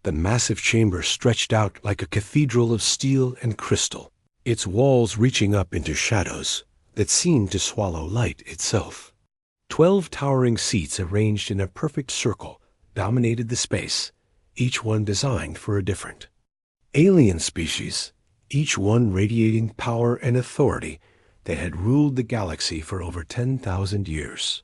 The massive chamber stretched out like a cathedral of steel and crystal, its walls reaching up into shadows that seemed to swallow light itself. 12 towering seats arranged in a perfect circle dominated the space, each one designed for a different alien species, each one radiating power and authority that had ruled the galaxy for over 10,000 years.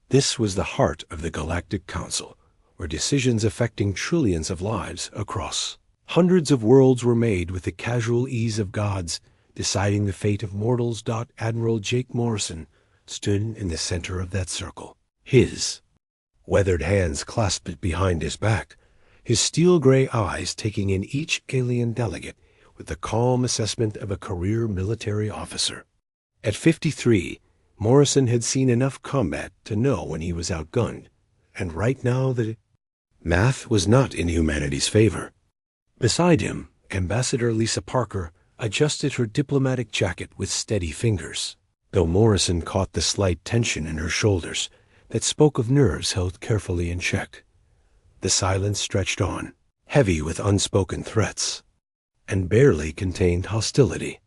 This was the heart of the Galactic Council, where decisions affecting trillions of lives across hundreds of worlds were made with the casual ease of gods, deciding the fate of mortals. Admiral Jake Morrison stood in the center of that circle, his weathered hands clasped behind his back, his steel-gray eyes taking in each alien delegate with the calm assessment of a career military officer. At 53, Morrison had seen enough combat to know when he was outgunned, and right now the math was not in humanity's favor. Beside him, Ambassador Lisa Parker adjusted her diplomatic jacket with steady fingers, though Morrison caught the slight tension in her shoulders that spoke of nerves held carefully in check. The silence stretched on, heavy with unspoken threats, and barely contained hostility.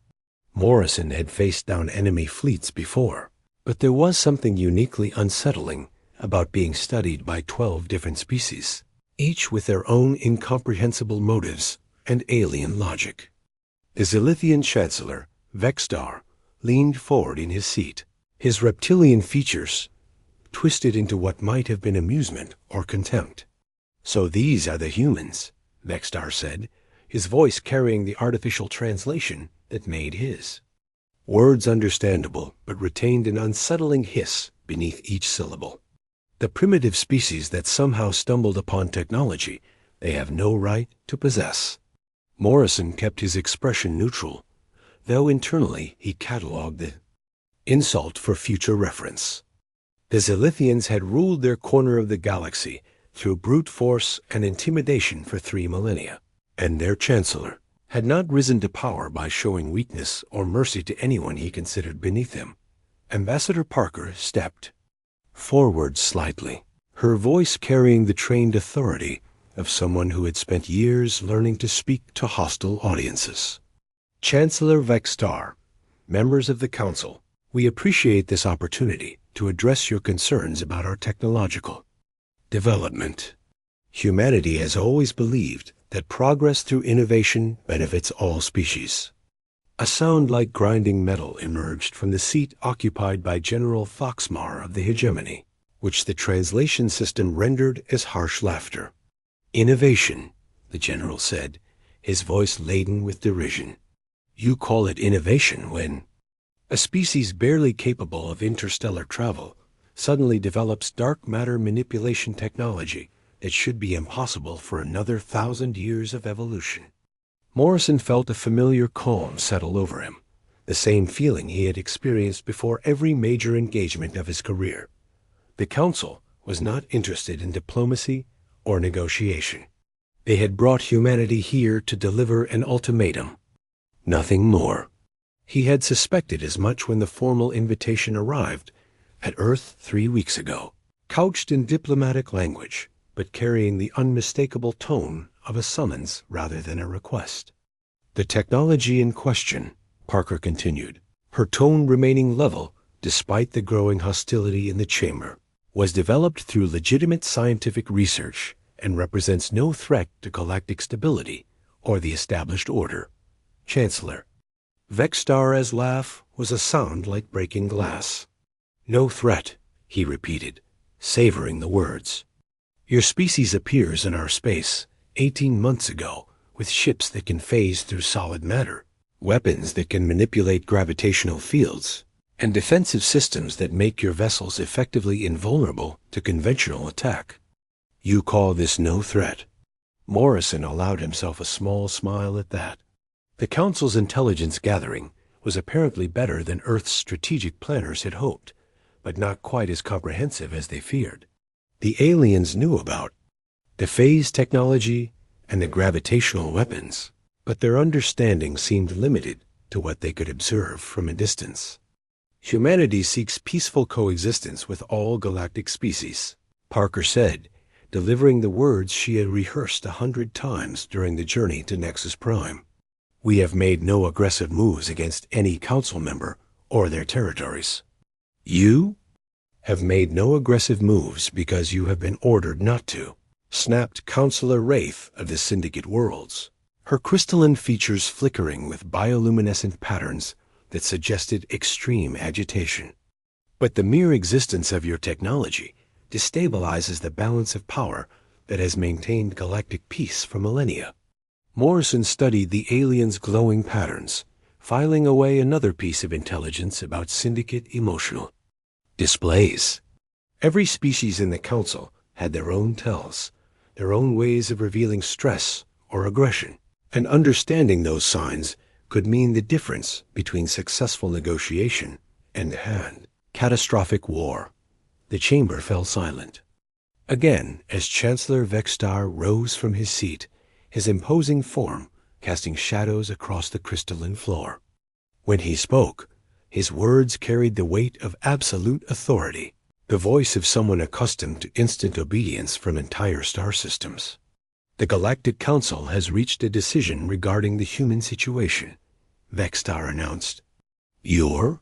Morrison had faced down enemy fleets before, but there was something uniquely unsettling about being studied by 12 different species, each with their own incomprehensible motives and alien logic. The Zilithian Chancellor, Vexstar, leaned forward in his seat, his reptilian features twisted into what might have been amusement or contempt. "So these are the humans," Vexstar said, his voice carrying the artificial translation that made his words understandable but retained an unsettling hiss beneath each syllable. "The primitive species that somehow stumbled upon technology they have no right to possess." Morrison kept his expression neutral, though internally he catalogued the insult for future reference. The Zilithians had ruled their corner of the galaxy through brute force and intimidation for 3 millennia, and their chancellor had not risen to power by showing weakness or mercy to anyone he considered beneath him. Ambassador Parker stepped forward slightly, her voice carrying the trained authority of someone who had spent years learning to speak to hostile audiences. "Chancellor Vexstar, members of the Council, we appreciate this opportunity to address your concerns about our technological development. Humanity has always believed that progress through innovation benefits all species." A sound like grinding metal emerged from the seat occupied by General Foxmar of the Hegemony, which the translation system rendered as harsh laughter. "Innovation," the general said, his voice laden with derision. "You call it innovation when a species barely capable of interstellar travel suddenly develops dark matter manipulation technology that should be impossible for another 1,000 years of evolution." Morrison felt a familiar calm settle over him, the same feeling he had experienced before every major engagement of his career. The Council was not interested in diplomacy or negotiation. They had brought humanity here to deliver an ultimatum, nothing more. He had suspected as much when the formal invitation arrived at Earth 3 weeks ago, couched in diplomatic language, but carrying the unmistakable tone of a summons rather than a request. "The technology in question," Parker continued, her tone remaining level despite the growing hostility in the chamber, "was developed through legitimate scientific research and represents no threat to galactic stability or the established order. Chancellor." Vexstar's laugh was a sound like breaking glass. "No threat," he repeated, savoring the words. "Your species appears in our space 18 months ago with ships that can phase through solid matter, weapons that can manipulate gravitational fields, and defensive systems that make your vessels effectively invulnerable to conventional attack. You call this no threat?" Morrison allowed himself a small smile at that. The Council's intelligence gathering was apparently better than Earth's strategic planners had hoped, but not quite as comprehensive as they feared. The aliens knew about the phase technology and the gravitational weapons, but their understanding seemed limited to what they could observe from a distance. "Humanity seeks peaceful coexistence with all galactic species," Parker said, delivering the words she had rehearsed 100 times during the journey to Nexus Prime. We have made no aggressive moves against any council member or their territories. You have made no aggressive moves because you have been ordered not to, snapped Counselor Wraith of the Syndicate Worlds, her crystalline features flickering with bioluminescent patterns that suggested extreme agitation. But the mere existence of your technology destabilizes the balance of power that has maintained galactic peace for millennia. Morrison studied the aliens' glowing patterns, filing away another piece of intelligence about Syndicate emotional displays. Every species in the Council had their own tells, their own ways of revealing stress or aggression, and understanding those signs could mean the difference between successful negotiation and catastrophic war. The chamber fell silent. Again, as Chancellor Vextar rose from his seat, his imposing form casting shadows across the crystalline floor. When he spoke, his words carried the weight of absolute authority, the voice of someone accustomed to instant obedience from entire star systems. The Galactic Council has reached a decision regarding the human situation, Vextar announced. Your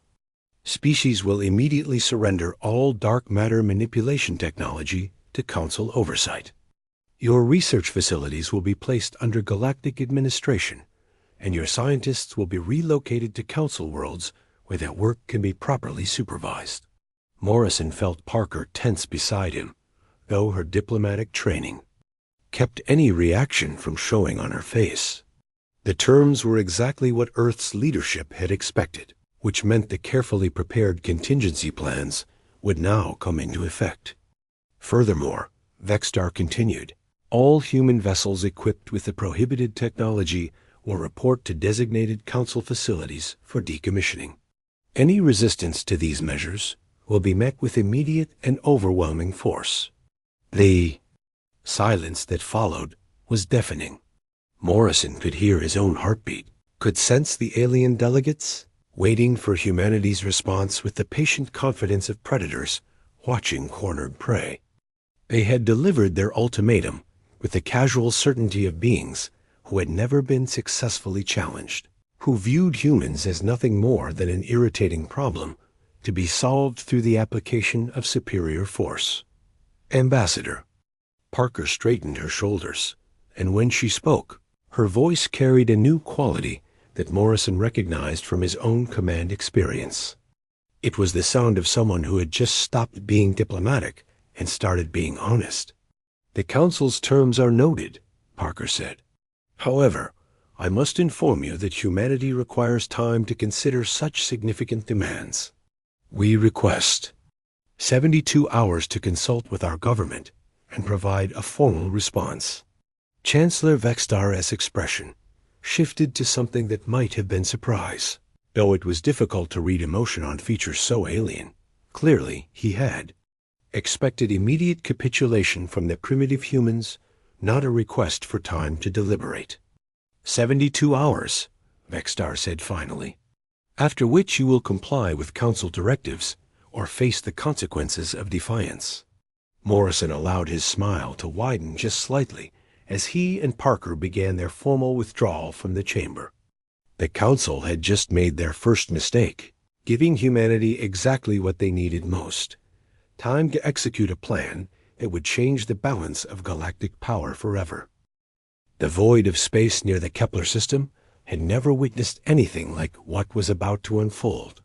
species will immediately surrender all dark matter manipulation technology to Council oversight. Your research facilities will be placed under Galactic administration, and your scientists will be relocated to Council worlds where their work can be properly supervised. Morrison felt Parker tense beside him, though her diplomatic training kept any reaction from showing on her face. The terms were exactly what Earth's leadership had expected, which meant the carefully prepared contingency plans would now come into effect. Furthermore, Vextar continued, all human vessels equipped with the prohibited technology will report to designated Council facilities for decommissioning. Any resistance to these measures will be met with immediate and overwhelming force. The silence that followed was deafening. Morrison could hear his own heartbeat, could sense the alien delegates waiting for humanity's response with the patient confidence of predators watching cornered prey. They had delivered their ultimatum with the casual certainty of beings who had never been successfully challenged, who viewed humans as nothing more than an irritating problem to be solved through the application of superior force. Ambassador. Parker straightened her shoulders, and when she spoke, her voice carried a new quality that Morrison recognized from his own command experience. It was the sound of someone who had just stopped being diplomatic and started being honest. The Council's terms are noted, Parker said. However, I must inform you that humanity requires time to consider such significant demands. We request 72 hours to consult with our government and provide a formal response. Chancellor Vextar's expression shifted to something that might have been surprise. Though it was difficult to read emotion on features so alien, clearly he had expected immediate capitulation from the primitive humans, not a request for time to deliberate. 72 hours, Vextar said finally, after which you will comply with Council directives or face the consequences of defiance. Morrison allowed his smile to widen just slightly as he and Parker began their formal withdrawal from the chamber. The Council had just made their first mistake, giving humanity exactly what they needed most: time to execute a plan that would change the balance of galactic power forever. The void of space near the Kepler system had never witnessed anything like what was about to unfold.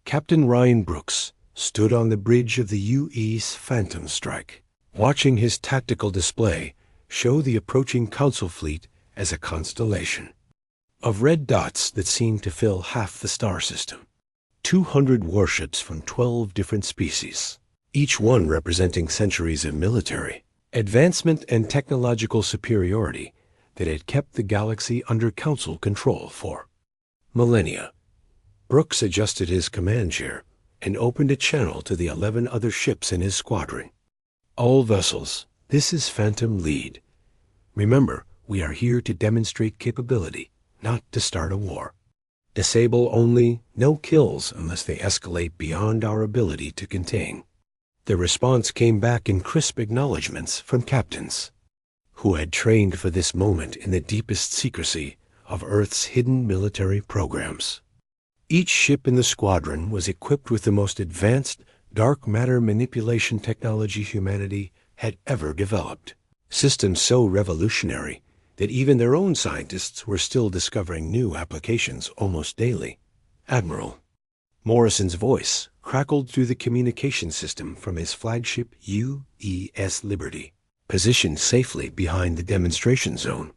Captain Ryan Brooks stood on the bridge of the UE's Phantom Strike, watching his tactical display show the approaching Council fleet as a constellation of red dots that seemed to fill half the star system. 200 warships from 12 different species, each one representing centuries of military advancement and technological superiority that had kept the galaxy under Council control for millennia. Brooks adjusted his command chair and opened a channel to the 11 other ships in his squadron. All vessels, this is Phantom Lead. Remember, we are here to demonstrate capability, not to start a war. Disable only, no kills unless they escalate beyond our ability to contain. The response came back in crisp acknowledgments from captains who had trained for this moment in the deepest secrecy of Earth's hidden military programs. Each ship in the squadron was equipped with the most advanced dark matter manipulation technology humanity had ever developed. Systems so revolutionary that even their own scientists were still discovering new applications almost daily. Admiral Morrison's voice crackled through the communication system from his flagship UES Liberty, positioned safely behind the demonstration zone.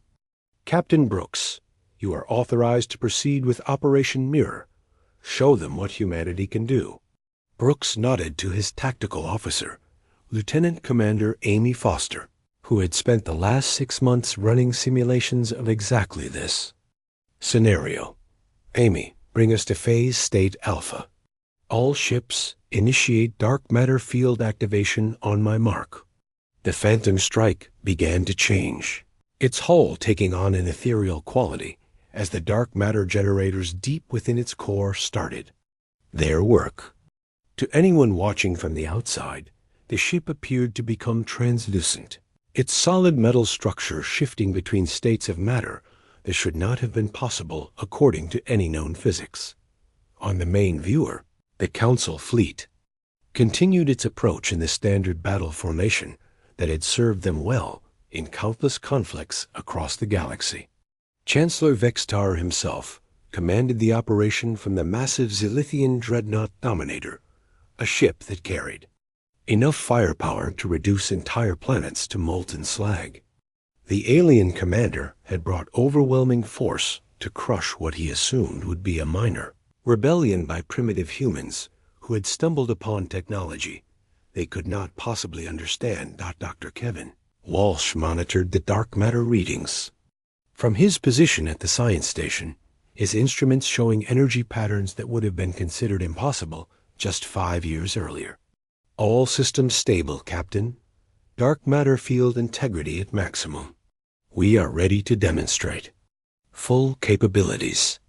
Captain Brooks, you are authorized to proceed with Operation Mirror. Show them what humanity can do. Brooks nodded to his tactical officer, Lieutenant Commander Amy Foster, who had spent the last 6 months running simulations of exactly this. Scenario: Amy, bring us to Phase State Alpha. All ships, initiate dark matter field activation on my mark. The Phantom Strike began to change, its hull taking on an ethereal quality as the dark matter generators deep within its core started their work. To anyone watching from the outside, the ship appeared to become translucent, its solid metal structure shifting between states of matter that should not have been possible according to any known physics. On the main viewer, the Council fleet continued its approach in the standard battle formation that had served them well in countless conflicts across the galaxy. Chancellor Vextar himself commanded the operation from the massive Zilithian dreadnought Dominator, a ship that carried enough firepower to reduce entire planets to molten slag. The alien commander had brought overwhelming force to crush what he assumed would be a minor rebellion by primitive humans who had stumbled upon technology they could not possibly understand. Dr. Kevin Walsh monitored the dark matter readings from his position at the science station, his instruments showing energy patterns that would have been considered impossible just 5 years earlier. All systems stable, Captain. Dark matter field integrity at maximum. We are ready to demonstrate full capabilities.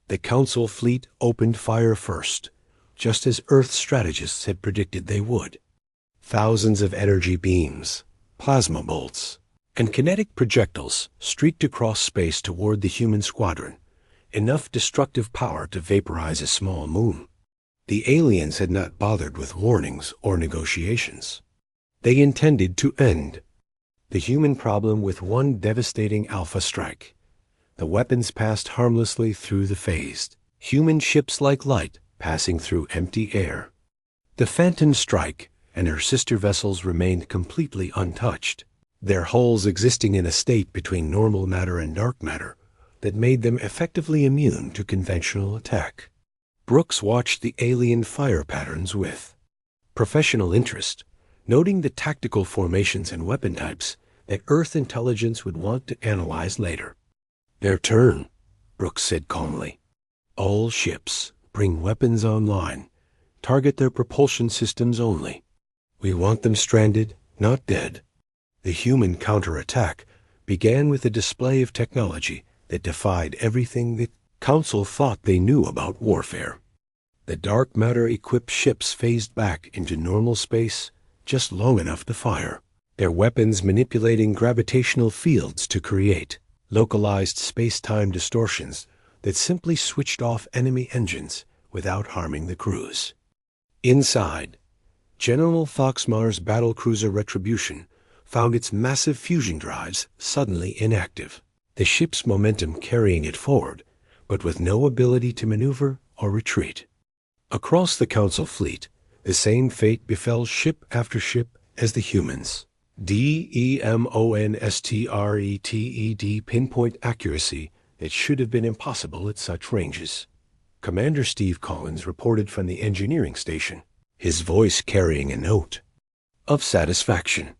The Council fleet opened fire first, just as Earth strategists had predicted they would. Thousands of energy beams, plasma bolts, and kinetic projectiles streaked across space toward the human squadron, enough destructive power to vaporize a small moon. The aliens had not bothered with warnings or negotiations. They intended to end the human problem with one devastating alpha strike. The weapons passed harmlessly through the phased, human ships like light passing through empty air. The Phantom Strike and her sister vessels remained completely untouched, their hulls existing in a state between normal matter and dark matter that made them effectively immune to conventional attack. Brooks watched the alien fire patterns with professional interest, noting the tactical formations and weapon types that Earth intelligence would want to analyze later. Their turn, Brooks said calmly. All ships bring weapons online. Target their propulsion systems only. We want them stranded, not dead. The human counterattack began with a display of technology that defied everything the Council thought they knew about warfare. The dark matter-equipped ships phased back into normal space just long enough to fire, their weapons manipulating gravitational fields to create localized space-time distortions that simply switched off enemy engines without harming the crews. Inside, General Foxmar's battlecruiser Retribution found its massive fusion drives suddenly inactive, the ship's momentum carrying it forward, but with no ability to maneuver or retreat. Across the Council fleet, the same fate befell ship after ship as the humans. DEMONSTRETED pinpoint accuracy that should have been impossible at such ranges. Commander Steve Collins reported from the engineering station, his voice carrying a note of satisfaction.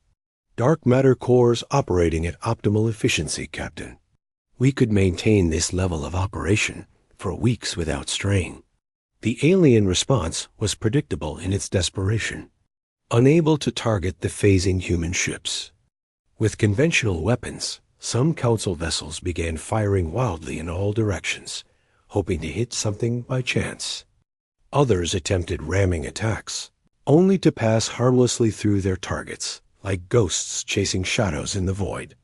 Dark matter cores operating at optimal efficiency, Captain. We could maintain this level of operation for weeks without strain. The alien response was predictable in its desperation, unable to target the phasing human ships. With conventional weapons, some Council vessels began firing wildly in all directions, hoping to hit something by chance. Others attempted ramming attacks, only to pass harmlessly through their targets, like ghosts chasing shadows in the void.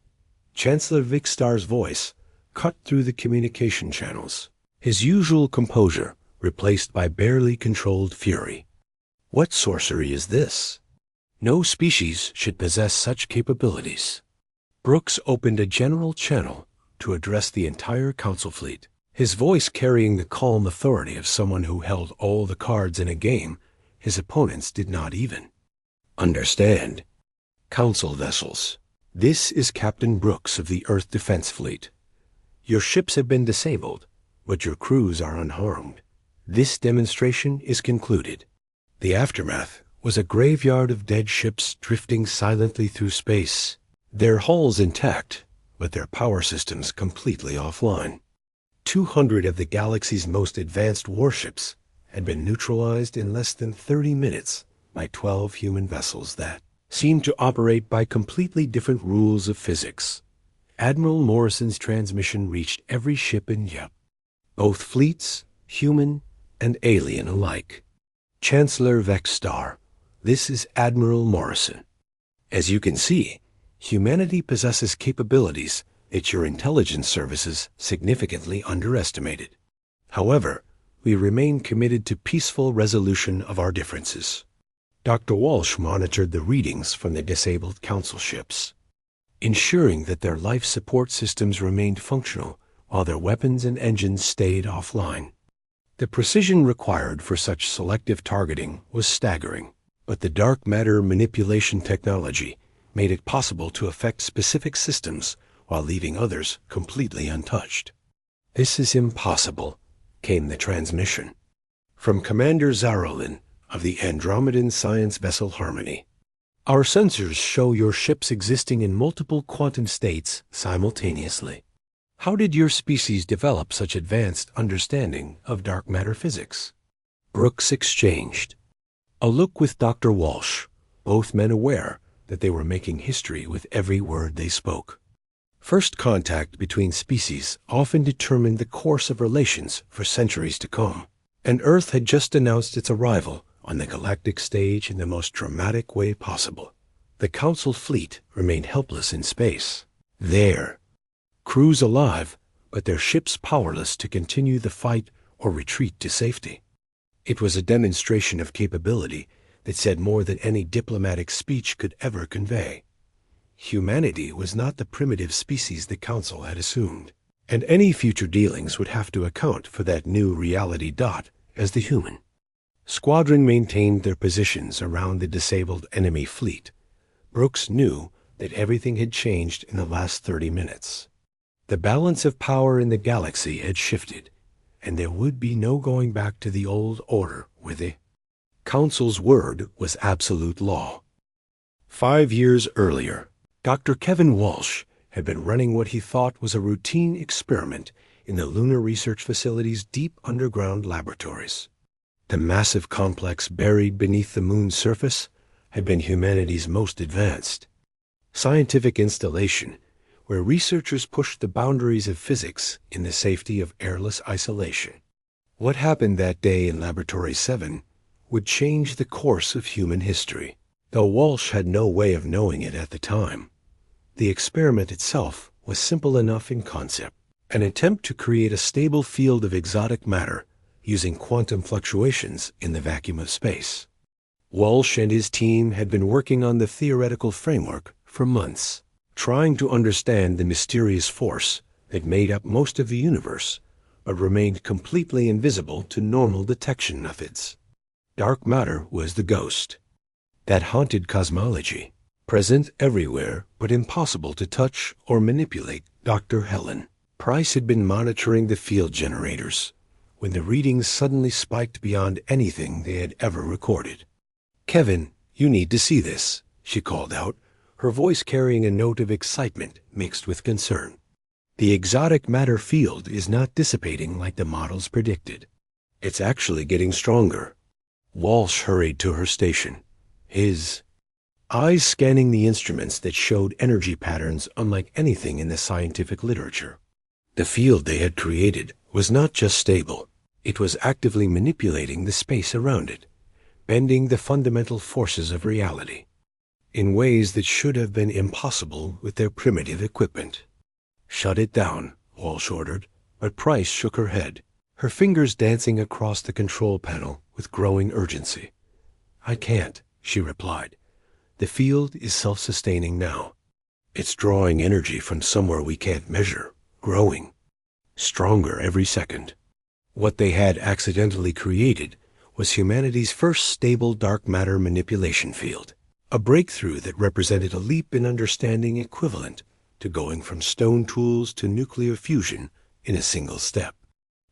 Chancellor Vicstar's voice cut through the communication channels, his usual composure replaced by barely controlled fury. What sorcery is this? No species should possess such capabilities. Brooks opened a general channel to address the entire council fleet, his voice carrying the calm authority of someone who held all the cards in a game his opponents did not even understand. Council vessels. This is Captain Brooks of the Earth Defense Fleet. Your ships have been disabled, but your crews are unharmed. This demonstration is concluded. The aftermath was a graveyard of dead ships drifting silently through space, their hulls intact, but their power systems completely offline. 200 of the galaxy's most advanced warships had been neutralized in less than 30 minutes by 12 human vessels that seemed to operate by completely different rules of physics. Admiral Morrison's transmission reached every ship in Yep, both fleets, human and alien alike. Chancellor Vicstar, this is Admiral Morrison. As you can see, humanity possesses capabilities that your intelligence services significantly underestimated. However, we remain committed to peaceful resolution of our differences. Dr. Walsh monitored the readings from the disabled council ships, ensuring that their life support systems remained functional while their weapons and engines stayed offline. The precision required for such selective targeting was staggering, but the dark matter manipulation technology made it possible to affect specific systems while leaving others completely untouched. "This is impossible," came the transmission from Commander Zarolin of the Andromedan science vessel Harmony. "Our sensors show your ships existing in multiple quantum states simultaneously. How did your species develop such advanced understanding of dark matter physics?" Brooks exchanged a look with Dr. Walsh, both men aware that they were making history with every word they spoke. First contact between species often determined the course of relations for centuries to come, and Earth had just announced its arrival on the galactic stage in the most dramatic way possible. The Council fleet remained helpless in space. There, crews alive, but their ships powerless to continue the fight or retreat to safety. It was a demonstration of capability that said more than any diplomatic speech could ever convey. Humanity was not the primitive species the Council had assumed, and any future dealings would have to account for that new reality dot as the human. Squadron maintained their positions around the disabled enemy fleet. Brooks knew that everything had changed in the last 30 minutes. The balance of power in the galaxy had shifted, and there would be no going back to the old order with the Council's word was absolute law. 5 years earlier, Dr. Kevin Walsh had been running what he thought was a routine experiment in the Lunar Research Facility's deep underground laboratories. The massive complex buried beneath the moon's surface had been humanity's most advanced scientific installation, where researchers pushed the boundaries of physics in the safety of airless isolation. What happened that day in Laboratory 7 would change the course of human history, though Walsh had no way of knowing it at the time. The experiment itself was simple enough in concept, an attempt to create a stable field of exotic matter using quantum fluctuations in the vacuum of space. Walsh and his team had been working on the theoretical framework for months, trying to understand the mysterious force that made up most of the universe, but remained completely invisible to normal detection methods. Dark matter was the ghost that haunted cosmology, present everywhere but impossible to touch or manipulate. Dr. Helen Price had been monitoring the field generators when the readings suddenly spiked beyond anything they had ever recorded. "Kevin, you need to see this," she called out, her voice carrying a note of excitement mixed with concern. "The exotic matter field is not dissipating like the models predicted. It's actually getting stronger." Walsh hurried to her station, his eyes scanning the instruments that showed energy patterns unlike anything in the scientific literature. The field they had created was not just stable, it was actively manipulating the space around it, bending the fundamental forces of reality in ways that should have been impossible with their primitive equipment. "Shut it down," Walsh ordered, but Price shook her head, her fingers dancing across the control panel with growing urgency. "I can't," she replied. "The field is self-sustaining now. It's drawing energy from somewhere we can't measure, growing, stronger every second." What they had accidentally created was humanity's first stable dark matter manipulation field, a breakthrough that represented a leap in understanding equivalent to going from stone tools to nuclear fusion in a single step.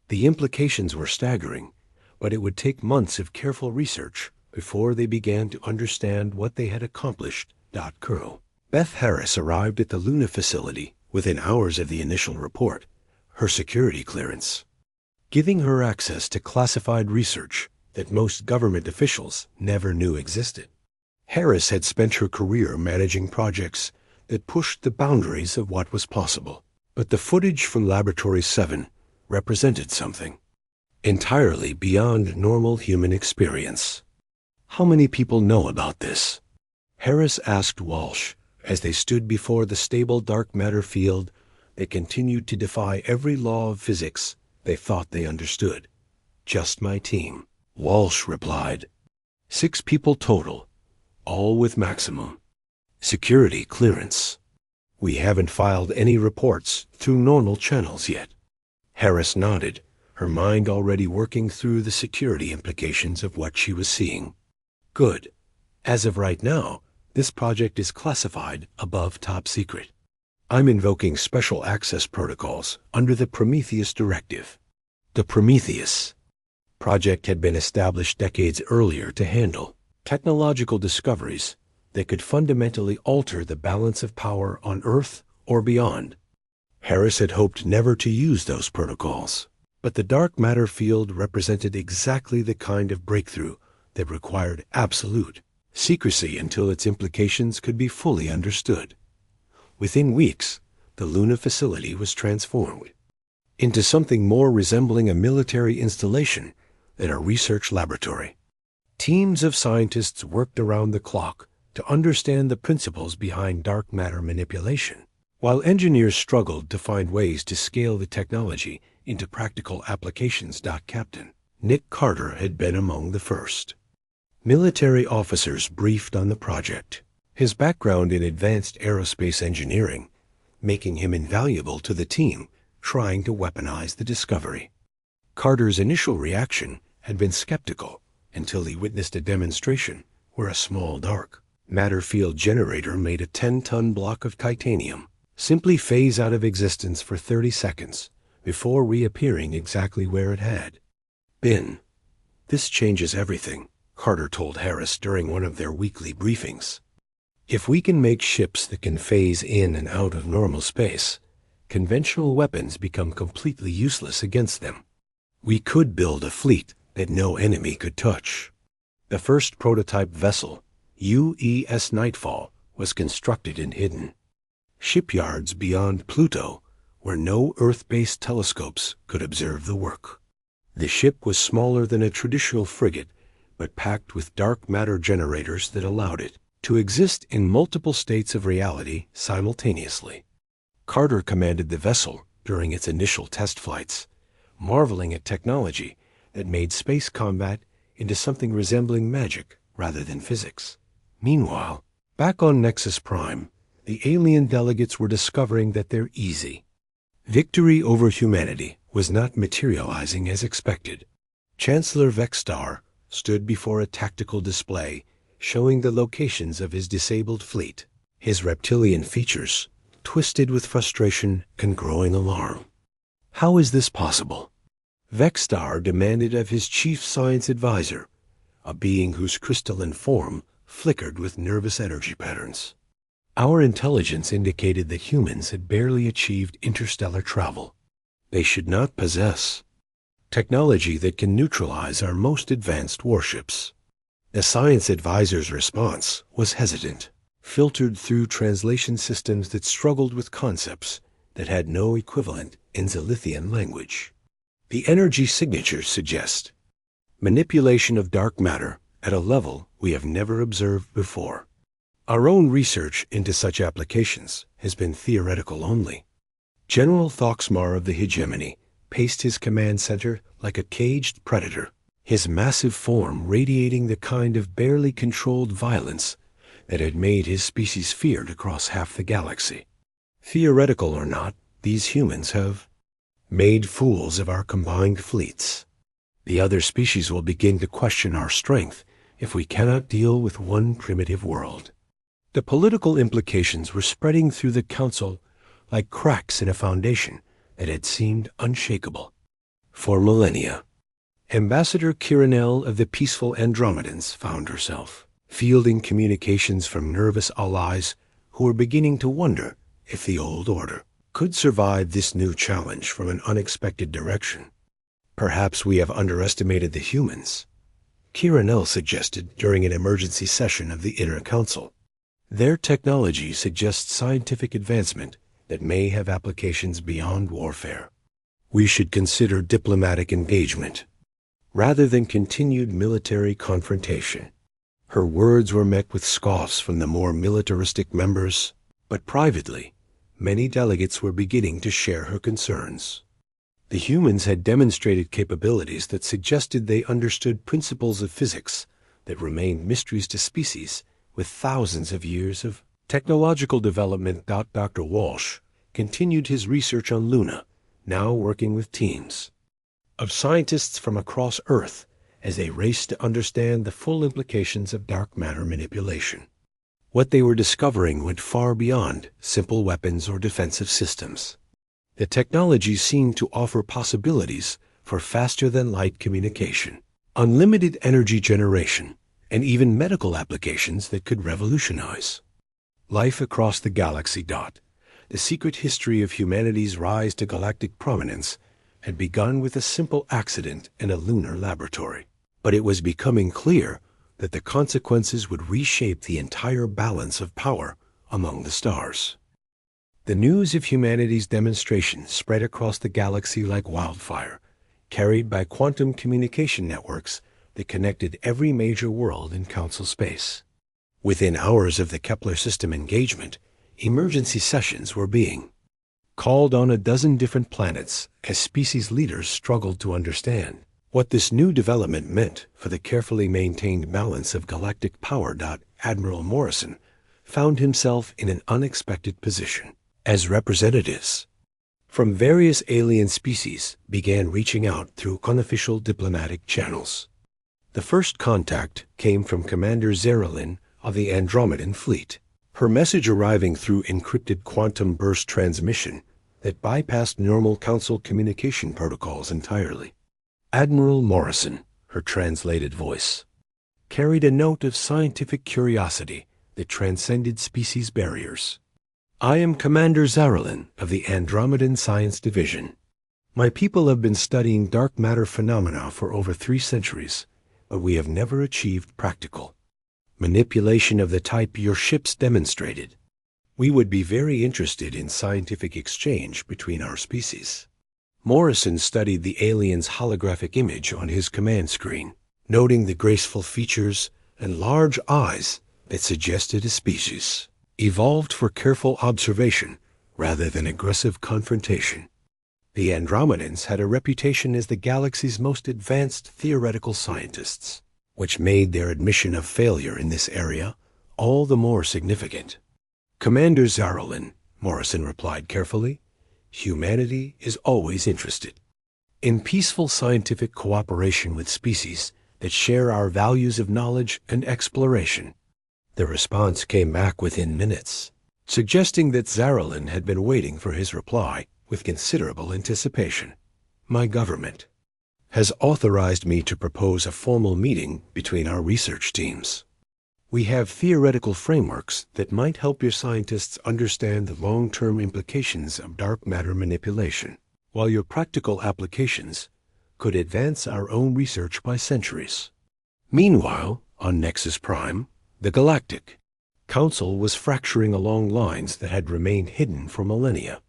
The implications were staggering, but it would take months of careful research before they began to understand what they had accomplished. Curl. Beth Harris arrived at the Luna facility within hours of the initial report, her security clearance giving her access to classified research that most government officials never knew existed. Harris had spent her career managing projects that pushed the boundaries of what was possible, but the footage from Laboratory 7 represented something entirely beyond normal human experience. "How many people know about this?" Harris asked Walsh as they stood before the stable dark matter field that continued to defy every law of physics they thought they understood. "Just my team," Walsh replied. 6 people total, all with maximum security clearance. "We haven't filed any reports through normal channels yet." Harris nodded, her mind already working through the security implications of what she was seeing. "Good. As of right now, this project is classified above top secret. I'm invoking special access protocols under the Prometheus Directive." The Prometheus project had been established decades earlier to handle technological discoveries that could fundamentally alter the balance of power on Earth or beyond. Harris had hoped never to use those protocols, but the dark matter field represented exactly the kind of breakthrough that required absolute secrecy until its implications could be fully understood. Within weeks, the Luna facility was transformed into something more resembling a military installation than a research laboratory. Teams of scientists worked around the clock to understand the principles behind dark matter manipulation, while engineers struggled to find ways to scale the technology into practical applications. Captain Nick Carter had been among the first military officers briefed on the project, his background in advanced aerospace engineering making him invaluable to the team trying to weaponize the discovery. Carter's initial reaction had been skeptical until he witnessed a demonstration where a small dark matter field generator made a 10-ton block of titanium simply phase out of existence for 30 seconds before reappearing exactly where it had been. "This changes everything," Carter told Harris during one of their weekly briefings. "If we can make ships that can phase in and out of normal space, conventional weapons become completely useless against them. We could build a fleet that no enemy could touch." The first prototype vessel, UES Nightfall, was constructed and hidden shipyards beyond Pluto, where no Earth-based telescopes could observe the work. The ship was smaller than a traditional frigate, but packed with dark matter generators that allowed it to exist in multiple states of reality simultaneously. Carter commanded the vessel during its initial test flights, marveling at technology that made space combat into something resembling magic rather than physics. Meanwhile, back on Nexus Prime, the alien delegates were discovering that their easy victory over humanity was not materializing as expected. Chancellor Vexstar stood before a tactical display showing the locations of his disabled fleet, his reptilian features twisted with frustration and growing alarm. "How is this possible?" Vexstar demanded of his chief science advisor, a being whose crystalline form flickered with nervous energy patterns. "Our intelligence indicated that humans had barely achieved interstellar travel. They should not possess technology that can neutralize our most advanced warships." The science advisor's response was hesitant, filtered through translation systems that struggled with concepts that had no equivalent in Zilithian language. "The energy signatures suggest manipulation of dark matter at a level we have never observed before. Our own research into such applications has been theoretical only. General Thoxmar of the hegemony paced his command center like a caged predator, his massive form radiating the kind of barely controlled violence that had made his species feared across half the galaxy. Theoretical or not, these humans have made fools of our combined fleets. The other species will begin to question our strength if we cannot deal with one primitive world. The political implications were spreading through the council like cracks in a foundation that had seemed unshakable for millennia. Ambassador Kiranel of the peaceful Andromedans found herself fielding communications from nervous allies who were beginning to wonder if the old order could survive this new challenge from an unexpected direction. Perhaps we have underestimated the humans, Kiranel suggested during an emergency session of the Inner Council. Their technology suggests scientific advancement that may have applications beyond warfare. We should consider diplomatic engagement rather than continued military confrontation. Her words were met with scoffs from the more militaristic members, but privately, many delegates were beginning to share her concerns. The humans had demonstrated capabilities that suggested they understood principles of physics that remained mysteries to species with thousands of years of technological development. Dr. Walsh continued his research on Luna, now working with teams of scientists from across Earth as they raced to understand the full implications of dark matter manipulation. What they were discovering went far beyond simple weapons or defensive systems. The technology seemed to offer possibilities for faster-than-light communication, unlimited energy generation, and even medical applications that could revolutionize life across the galaxy. The secret history of humanity's rise to galactic prominence had begun with a simple accident in a lunar laboratory, but it was becoming clear that the consequences would reshape the entire balance of power among the stars. The news of humanity's demonstration spread across the galaxy like wildfire, carried by quantum communication networks that connected every major world in Council space. Within hours of the Kepler system engagement, emergency sessions were being called on a dozen different planets as species leaders struggled to understand what this new development meant for the carefully maintained balance of galactic power. Admiral Morrison found himself in an unexpected position as representatives from various alien species began reaching out through unofficial diplomatic channels. The first contact came from Commander Zeralin of the Andromedan fleet, her message arriving through encrypted quantum burst transmission that bypassed normal Council communication protocols entirely. Admiral Morrison, her translated voice, carried a note of scientific curiosity that transcended species barriers. I am Commander Zeralin of the Andromedan Science Division. My people have been studying dark matter phenomena for over 3 centuries, but we have never achieved practical manipulation of the type your ships demonstrated. We would be very interested in scientific exchange between our species. Morrison studied the alien's holographic image on his command screen, noting the graceful features and large eyes that suggested a species evolved for careful observation rather than aggressive confrontation. The Andromedans had a reputation as the galaxy's most advanced theoretical scientists, which made their admission of failure in this area all the more significant. Commander Zeralin, Morrison replied carefully, humanity is always interested in peaceful scientific cooperation with species that share our values of knowledge and exploration. The response came back within minutes, suggesting that Zeralin had been waiting for his reply with considerable anticipation. My government has authorized me to propose a formal meeting between our research teams. We have theoretical frameworks that might help your scientists understand the long-term implications of dark matter manipulation, while your practical applications could advance our own research by centuries. Meanwhile, on Nexus Prime, the Galactic Council was fracturing along lines that had remained hidden for millennia.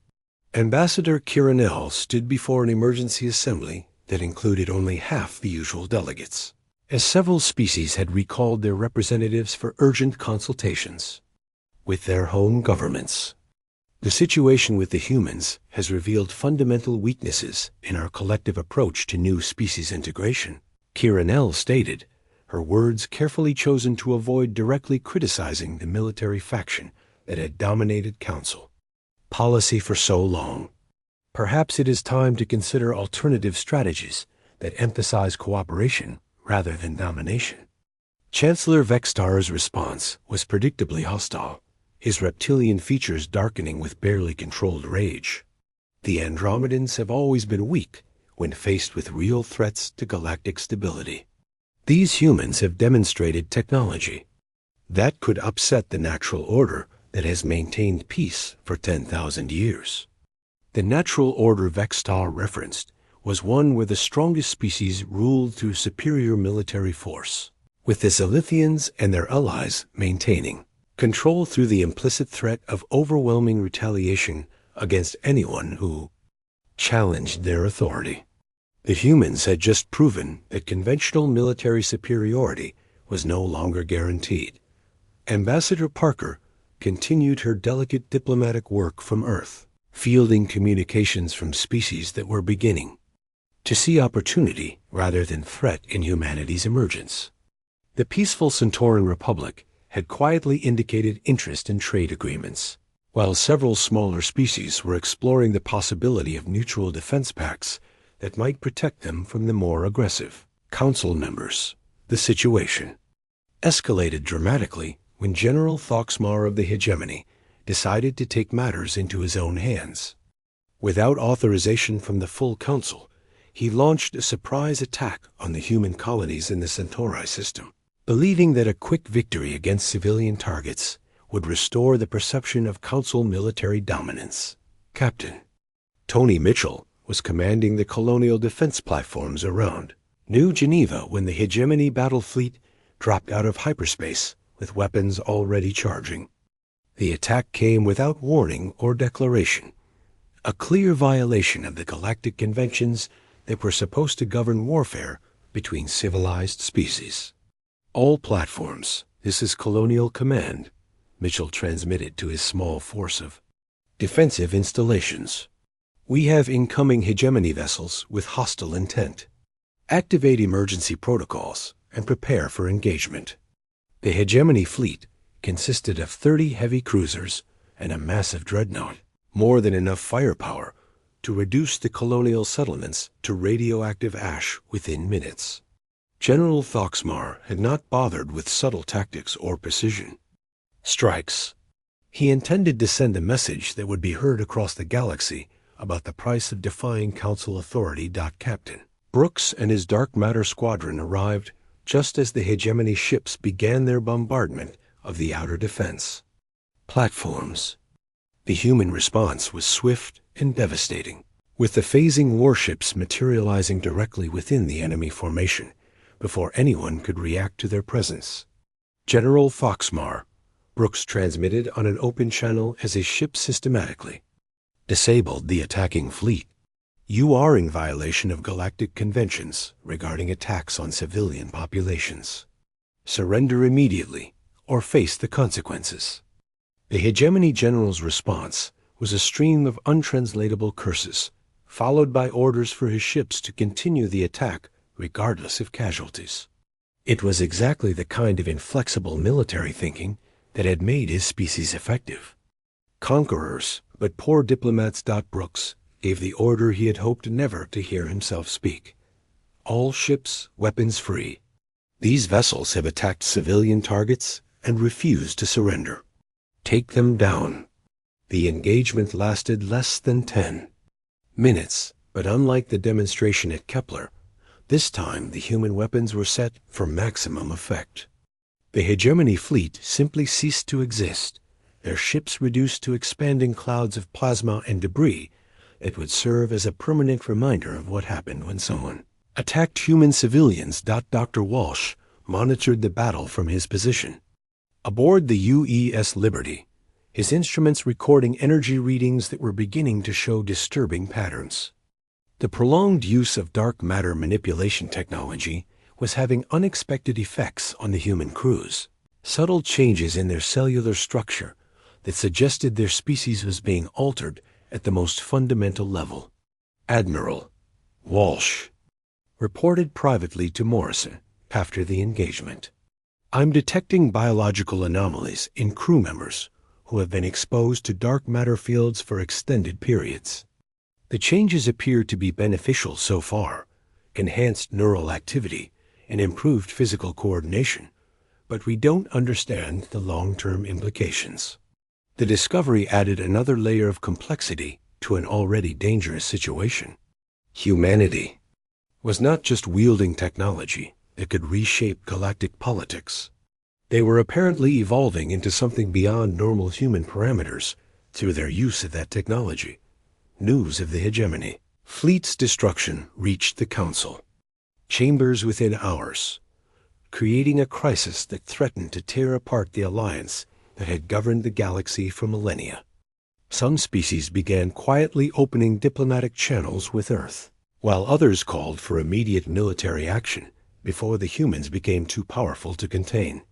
Ambassador Kiranel stood before an emergency assembly that included only half the usual delegates. as several species had recalled their representatives for urgent consultations with their home governments. The situation with the humans has revealed fundamental weaknesses in our collective approach to new species integration, Kiranel stated, her words carefully chosen to avoid directly criticizing the military faction that had dominated Council policy for so long. Perhaps it is time to consider alternative strategies that emphasize cooperation rather than domination. Chancellor Vextar's response was predictably hostile, his reptilian features darkening with barely controlled rage. The Andromedans have always been weak when faced with real threats to galactic stability. These humans have demonstrated technology that could upset the natural order that has maintained peace for 10,000 years. The natural order Vextar referenced was one where the strongest species ruled through superior military force, with the Zilithians and their allies maintaining control through the implicit threat of overwhelming retaliation against anyone who challenged their authority. The humans had just proven that conventional military superiority was no longer guaranteed. Ambassador Parker continued her delicate diplomatic work from Earth, fielding communications from species that were beginning to see opportunity rather than threat in humanity's emergence. The peaceful Centauran Republic had quietly indicated interest in trade agreements, while several smaller species were exploring the possibility of mutual defense pacts that might protect them from the more aggressive Council members. The situation escalated dramatically when General Thoxmar of the Hegemony decided to take matters into his own hands. Without authorization from the full Council, he launched a surprise attack on the human colonies in the Centauri system, believing that a quick victory against civilian targets would restore the perception of Council military dominance. Captain Tony Mitchell was commanding the colonial defense platforms around New Geneva when the Hegemony battle fleet dropped out of hyperspace with weapons already charging. The attack came without warning or declaration, a clear violation of the galactic conventions that were supposed to govern warfare between civilized species. All platforms, this is Colonial Command, Mitchell transmitted to his small force of defensive installations. We have incoming hegemony vessels with hostile intent. Activate emergency protocols and prepare for engagement. The hegemony fleet consisted of 30 heavy cruisers and a massive dreadnought, more than enough firepower to reduce the colonial settlements to radioactive ash within minutes. General Thoxmar had not bothered with subtle tactics or precision strikes. He intended to send a message that would be heard across the galaxy about the price of defying Council authority. Captain Brooks and his dark matter squadron arrived just as the hegemony ships began their bombardment of the outer defense platforms. The human response was swift and devastating, with the phasing warships materializing directly within the enemy formation before anyone could react to their presence. General Thoxmar, Brooks transmitted on an open channel as his ship systematically disabled the attacking fleet. You are in violation of galactic conventions regarding attacks on civilian populations. Surrender immediately or face the consequences. The hegemony general's response was a stream of untranslatable curses, followed by orders for his ships to continue the attack regardless of casualties. It was exactly the kind of inflexible military thinking that had made his species effective. Conquerors, but poor diplomats. Brooks gave the order he had hoped never to hear himself speak. All ships weapons free. These vessels have attacked civilian targets and refused to surrender. Take them down. The engagement lasted less than 10 minutes, but unlike the demonstration at Kepler, this time the human weapons were set for maximum effect. The hegemony fleet simply ceased to exist, their ships reduced to expanding clouds of plasma and debris that would serve as a permanent reminder of what happened when someone attacked human civilians. Dr. Walsh monitored the battle from his position aboard the UES Liberty, his instruments recording energy readings that were beginning to show disturbing patterns. The prolonged use of dark matter manipulation technology was having unexpected effects on the human crews. Subtle changes in their cellular structure that suggested their species was being altered at the most fundamental level. Admiral Walsh reported privately to Morrison after the engagement. "I'm detecting biological anomalies in crew members who have been exposed to dark matter fields for extended periods. The changes appear to be beneficial so far, enhanced neural activity and improved physical coordination, but we don't understand the long-term implications." The discovery added another layer of complexity to an already dangerous situation. Humanity was not just wielding technology that could reshape galactic politics. They were apparently evolving into something beyond normal human parameters through their use of that technology. News of the hegemony. Fleet's destruction reached the Council. Chambers within hours, creating a crisis that threatened to tear apart the alliance that had governed the galaxy for millennia. Some species began quietly opening diplomatic channels with Earth, while others called for immediate military action before the humans became too powerful to contain.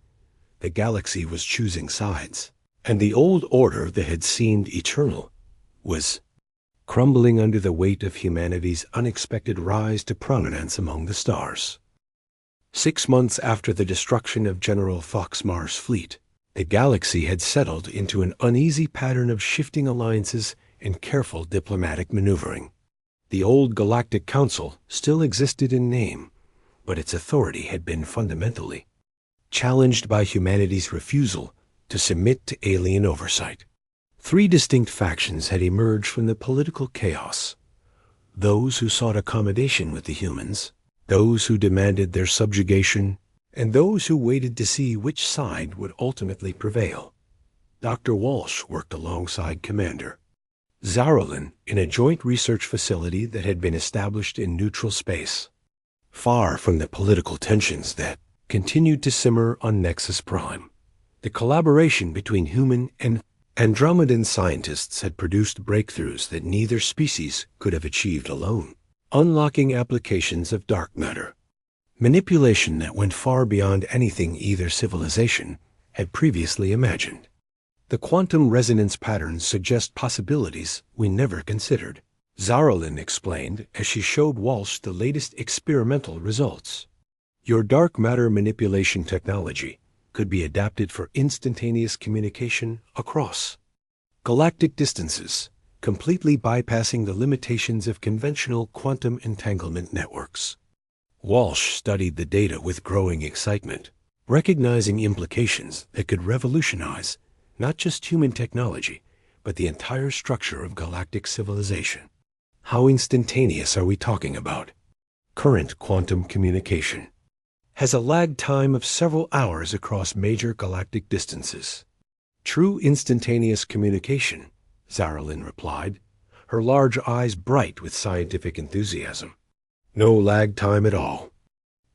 The galaxy was choosing sides, and the old order that had seemed eternal was crumbling under the weight of humanity's unexpected rise to prominence among the stars. 6 months after the destruction of General Foxmar's fleet, the galaxy had settled into an uneasy pattern of shifting alliances and careful diplomatic maneuvering. The old Galactic Council still existed in name, but its authority had been fundamentally challenged by humanity's refusal to submit to alien oversight. 3 distinct factions had emerged from the political chaos: those who sought accommodation with the humans, those who demanded their subjugation, and those who waited to see which side would ultimately prevail. Dr. Walsh worked alongside Commander Zarolin in a joint research facility that had been established in neutral space, far from the political tensions that continued to simmer on Nexus Prime. The collaboration between human and Andromedan scientists had produced breakthroughs that neither species could have achieved alone, unlocking applications of dark matter, manipulation that went far beyond anything either civilization had previously imagined. The quantum resonance patterns suggest possibilities we never considered, Zarolin explained as she showed Walsh the latest experimental results. Your dark matter manipulation technology could be adapted for instantaneous communication across galactic distances, completely bypassing the limitations of conventional quantum entanglement networks. Walsh studied the data with growing excitement, recognizing implications that could revolutionize not just human technology, but the entire structure of galactic civilization. How instantaneous are we talking about? Current quantum communication has a lag time of several hours across major galactic distances. True instantaneous communication, Zarolin replied, her large eyes bright with scientific enthusiasm. No lag time at all.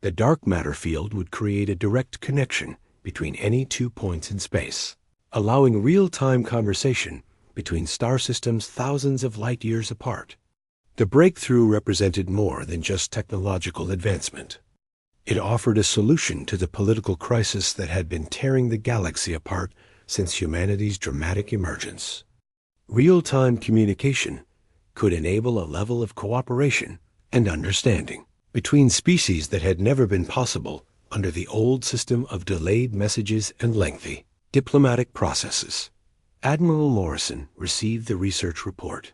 The dark matter field would create a direct connection between any 2 points in space, allowing real-time conversation between star systems thousands of light years apart. The breakthrough represented more than just technological advancement. It offered a solution to the political crisis that had been tearing the galaxy apart since humanity's dramatic emergence. Real-time communication could enable a level of cooperation and understanding between species that had never been possible under the old system of delayed messages and lengthy diplomatic processes. Admiral Morrison received the research report.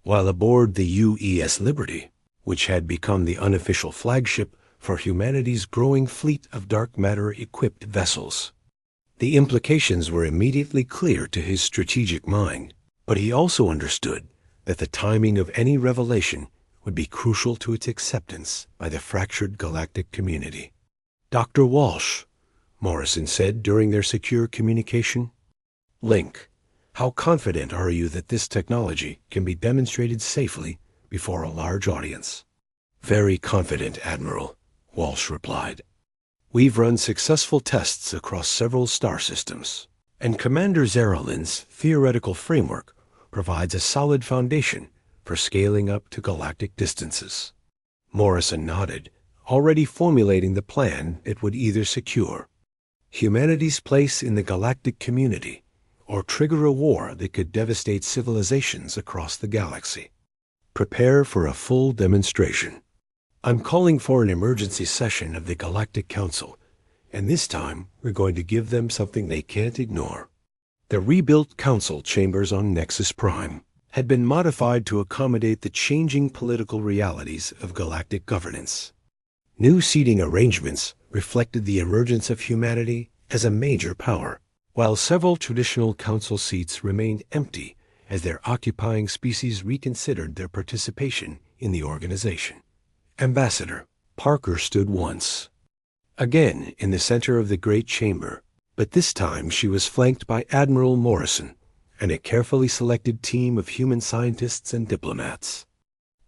While aboard the UES Liberty, which had become the unofficial flagship for humanity's growing fleet of dark matter-equipped vessels, the implications were immediately clear to his strategic mind, but he also understood that the timing of any revelation would be crucial to its acceptance by the fractured galactic community. "Dr. Walsh," Morrison said during their secure communication, "Link, how confident are you that this technology can be demonstrated safely before a large audience?" "Very confident, Admiral," Walsh replied. "We've run successful tests across several star systems, and Commander Zarolin's theoretical framework provides a solid foundation for scaling up to galactic distances." Morrison nodded, already formulating the plan that would either secure humanity's place in the galactic community or trigger a war that could devastate civilizations across the galaxy. Prepare for a full demonstration. I'm calling for an emergency session of the Galactic Council, and this time we're going to give them something they can't ignore. The rebuilt council chambers on Nexus Prime had been modified to accommodate the changing political realities of galactic governance. New seating arrangements reflected the emergence of humanity as a major power, while several traditional council seats remained empty as their occupying species reconsidered their participation in the organization. Ambassador Parker stood once again in the center of the great chamber, but this time she was flanked by Admiral Morrison and a carefully selected team of human scientists and diplomats.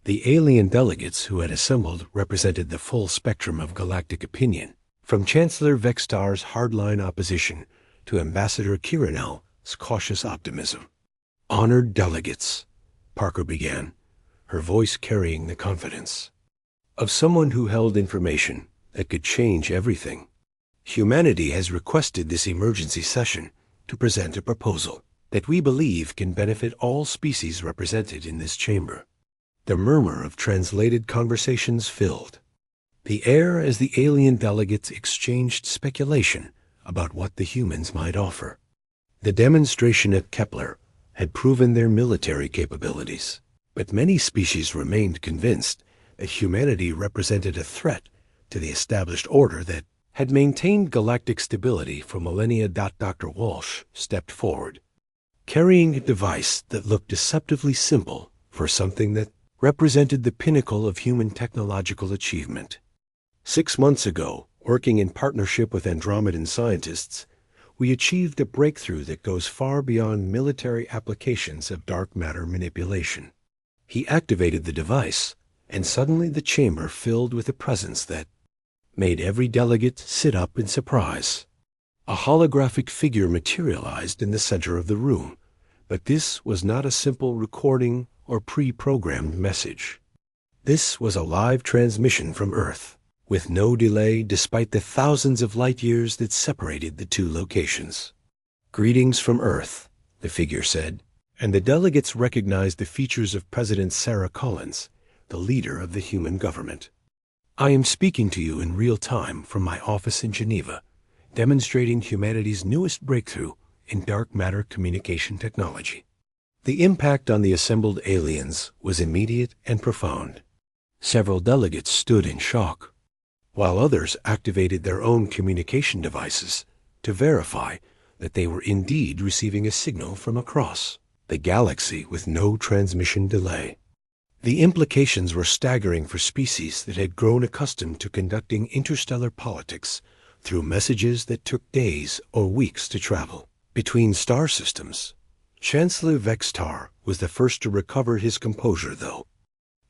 The alien delegates who had assembled represented the full spectrum of galactic opinion, from Chancellor Vextar's hardline opposition to Ambassador Kirinel's cautious optimism. "Honored delegates," Parker began, her voice carrying the confidence of someone who held information that could change everything. Humanity has requested this emergency session to present a proposal that we believe can benefit all species represented in this chamber. The murmur of translated conversations filled the air as the alien delegates exchanged speculation about what the humans might offer. The demonstration at Kepler had proven their military capabilities, but many species remained convinced that humanity represented a threat to the established order that had maintained galactic stability for millennia. Dr. Walsh stepped forward, carrying a device that looked deceptively simple for something that represented the pinnacle of human technological achievement. 6 months ago, working in partnership with Andromedan scientists, we achieved a breakthrough that goes far beyond military applications of dark matter manipulation. He activated the device, and suddenly the chamber filled with a presence that made every delegate sit up in surprise. A holographic figure materialized in the center of the room, but this was not a simple recording or pre-programmed message. This was a live transmission from Earth, with no delay despite the thousands of light years that separated the two locations. "Greetings from Earth," the figure said, and the delegates recognized the features of President Sarah Collins, the leader of the human government. "I am speaking to you in real time from my office in Geneva, demonstrating humanity's newest breakthrough in dark matter communication technology." The impact on the assembled aliens was immediate and profound. Several delegates stood in shock, while others activated their own communication devices to verify that they were indeed receiving a signal from across the galaxy with no transmission delay. The implications were staggering for species that had grown accustomed to conducting interstellar politics through messages that took days or weeks to travel between star systems. Chancellor Vextar was the first to recover his composure, though.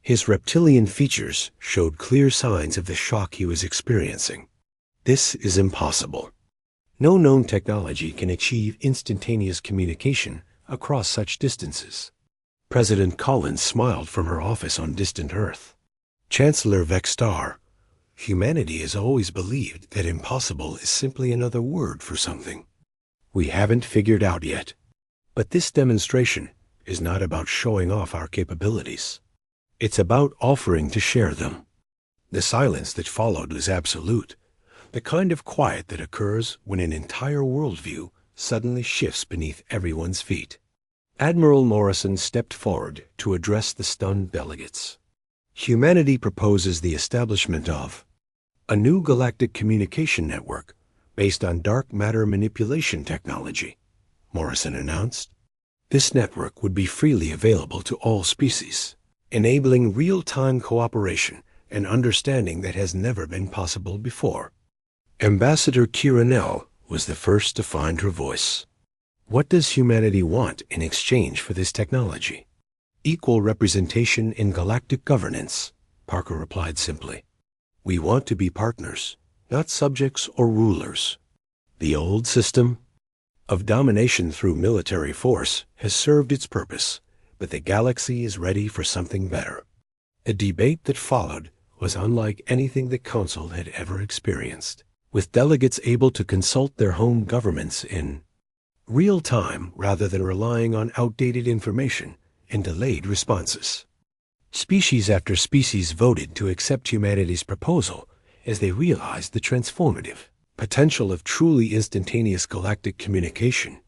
His reptilian features showed clear signs of the shock he was experiencing. "This is impossible. No known technology can achieve instantaneous communication across such distances." President Collins smiled from her office on distant Earth. "Chancellor Vextar, humanity has always believed that impossible is simply another word for something we haven't figured out yet. But this demonstration is not about showing off our capabilities. It's about offering to share them." The silence that followed was absolute, the kind of quiet that occurs when an entire worldview suddenly shifts beneath everyone's feet. Admiral Morrison stepped forward to address the stunned delegates. "Humanity proposes the establishment of a new galactic communication network based on dark matter manipulation technology," Morrison announced. "This network would be freely available to all species, enabling real-time cooperation and understanding that has never been possible before." Ambassador Kirinel was the first to find her voice. "What does humanity want in exchange for this technology?" "Equal representation in galactic governance," Parker replied simply. "We want to be partners, not subjects or rulers. The old system of domination through military force has served its purpose, but the galaxy is ready for something better." A debate that followed was unlike anything the Council had ever experienced, with delegates able to consult their home governments in real time rather than relying on outdated information and delayed responses. Species after species voted to accept humanity's proposal as they realized the transformative potential of truly instantaneous galactic communication.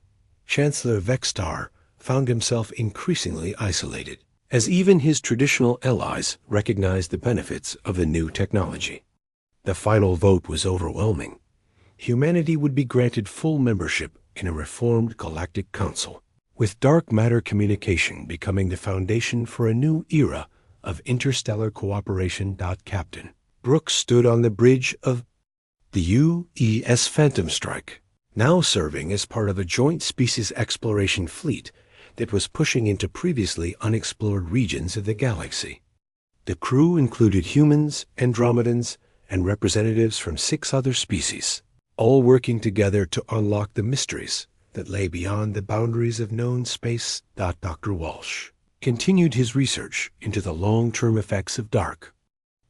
Chancellor Vextar found himself increasingly isolated, as even his traditional allies recognized the benefits of the new technology. The final vote was overwhelming. Humanity would be granted full membership in a reformed galactic council, with dark matter communication becoming the foundation for a new era of interstellar cooperation. Captain Brooks stood on the bridge of the UES Phantom Strike, now serving as part of a joint species exploration fleet that was pushing into previously unexplored regions of the galaxy. The crew included humans, Andromedans, and representatives from 6 other species, all working together to unlock the mysteries that lay beyond the boundaries of known space. Dr. Walsh continued his research into the long-term effects of dark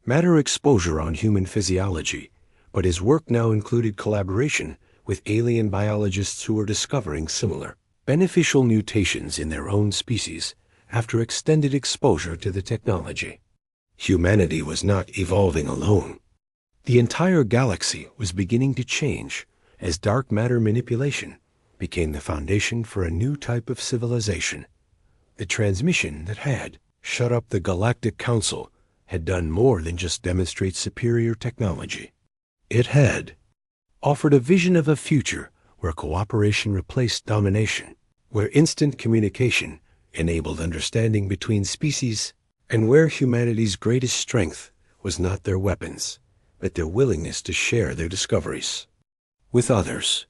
matter exposure on human physiology, but his work now included collaboration with alien biologists who were discovering similar beneficial mutations in their own species after extended exposure to the technology. Humanity was not evolving alone. The entire galaxy was beginning to change as dark matter manipulation became the foundation for a new type of civilization. The transmission that had shut up the Galactic Council had done more than just demonstrate superior technology. It had offered a vision of a future where cooperation replaced domination, where instant communication enabled understanding between species, and where humanity's greatest strength was not their weapons, but their willingness to share their discoveries with others.